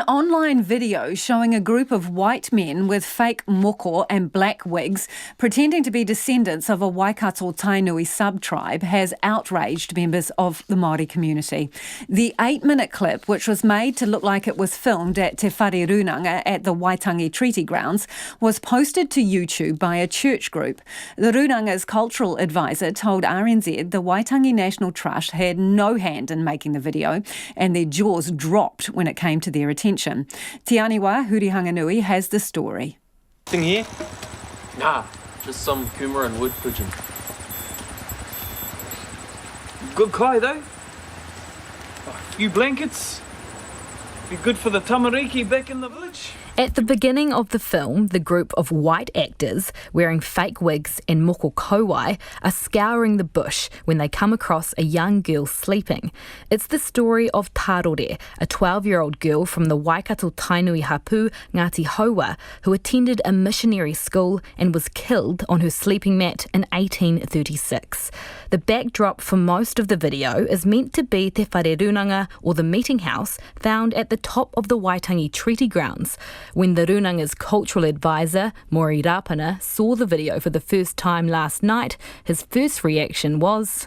An online video showing a group of white men with fake moko and black wigs pretending to be descendants of a Waikato-Tainui sub-tribe has outraged members of the Māori community. The 8-minute clip, which was made to look like it was filmed at Te Whare Runanga at the Waitangi Treaty Grounds, was posted to YouTube by a church group. The Runanga's cultural advisor told RNZ the Waitangi National Trust had no hand in making the video and their jaws dropped when it came to their attention. Te Aniwa Hurihanganui has the story. Thing here? Nah, just some kumara and wood pigeon. Good kai though. A few blankets. Be good for the tamariki back in the village. At the beginning of the film, the group of white actors wearing fake wigs and moko kauai are scouring the bush when they come across a young girl sleeping. It's the story of Tarore, a 12-year-old girl from the Waikato-Tainui hapu, Ngāti Hauā, who attended a missionary school and was killed on her sleeping mat in 1836. The backdrop for most of the video is meant to be Te Whare Runanga, or the meeting house, found at the top of the Waitangi Treaty Grounds. When the Runanga's cultural advisor, Mori Rapana, saw the video for the first time last night, his first reaction was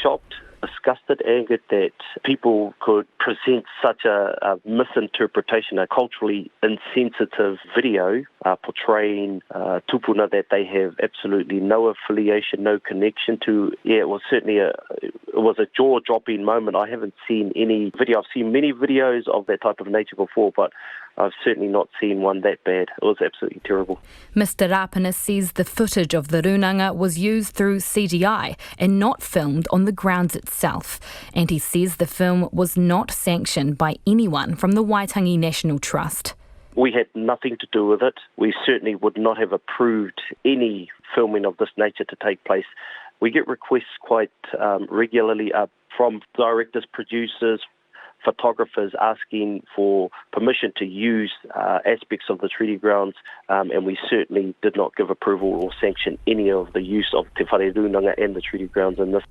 shocked, disgusted, angered that people could present such a misinterpretation, a culturally insensitive video portraying tupuna that they have absolutely no affiliation, no connection to. Yeah, it was certainly it was a jaw-dropping moment. I haven't seen any video. I've seen many videos of that type of nature before, but I've certainly not seen one that bad. It was absolutely terrible. Mr. Rapana says the footage of the Runanga was used through CGI and not filmed on the grounds itself. And he says the film was not sanctioned by anyone from the Waitangi National Trust. We had nothing to do with it. We certainly would not have approved any filming of this nature to take place. We get requests quite regularly from directors, producers, photographers asking for permission to use aspects of the treaty grounds, and we certainly did not give approval or sanction any of the use of Te Whare Runanga and the treaty grounds in this.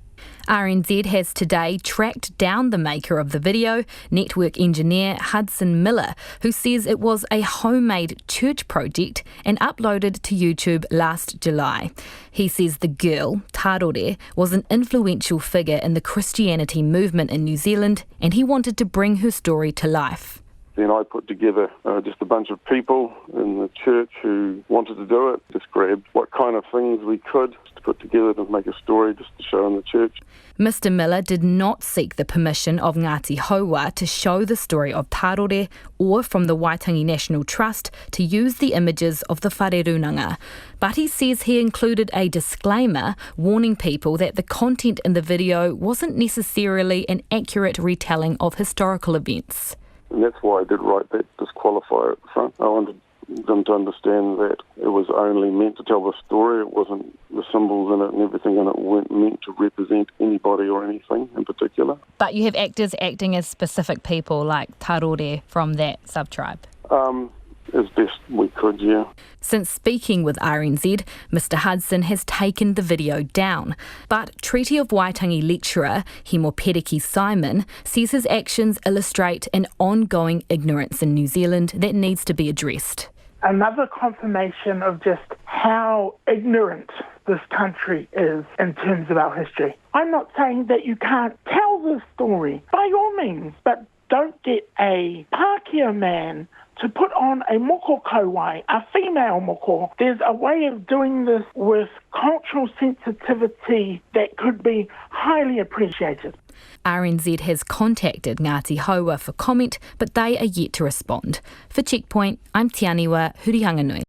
RNZ has today tracked down the maker of the video, network engineer Hudson Miller, who says it was a homemade church project and uploaded to YouTube last July. He says the girl, Tarore, was an influential figure in the Christianity movement in New Zealand, and he wanted to bring her story to life. Then I put together just a bunch of people in the church who wanted to do it, just grabbed what kind of things we could to put together to make a story just to show in the church. Mr. Miller did not seek the permission of Ngāti Hauā to show the story of Tarore or from the Waitangi National Trust to use the images of the Whare Runanga. But he says he included a disclaimer warning people that the content in the video wasn't necessarily an accurate retelling of historical events. And that's why I did write that disqualifier at the front. I wanted them to understand that it was only meant to tell the story. It wasn't the symbols in it and everything in it weren't meant to represent anybody or anything in particular. But you have actors acting as specific people like Tarore from that sub-tribe? As best we could, yeah. Since speaking with RNZ, Mr. Hudson has taken the video down. But Treaty of Waitangi lecturer Hemopediki Simon says his actions illustrate an ongoing ignorance in New Zealand that needs to be addressed. Another confirmation of just how ignorant this country is in terms of our history. I'm not saying that you can't tell the story, by all means, but don't get a Pākehā man to put on a moko kauai, a female moko. There's a way of doing this with cultural sensitivity that could be highly appreciated. RNZ has contacted Ngāti Hauā for comment, but they are yet to respond. For Checkpoint, I'm Te Aniwa Hurihanganui.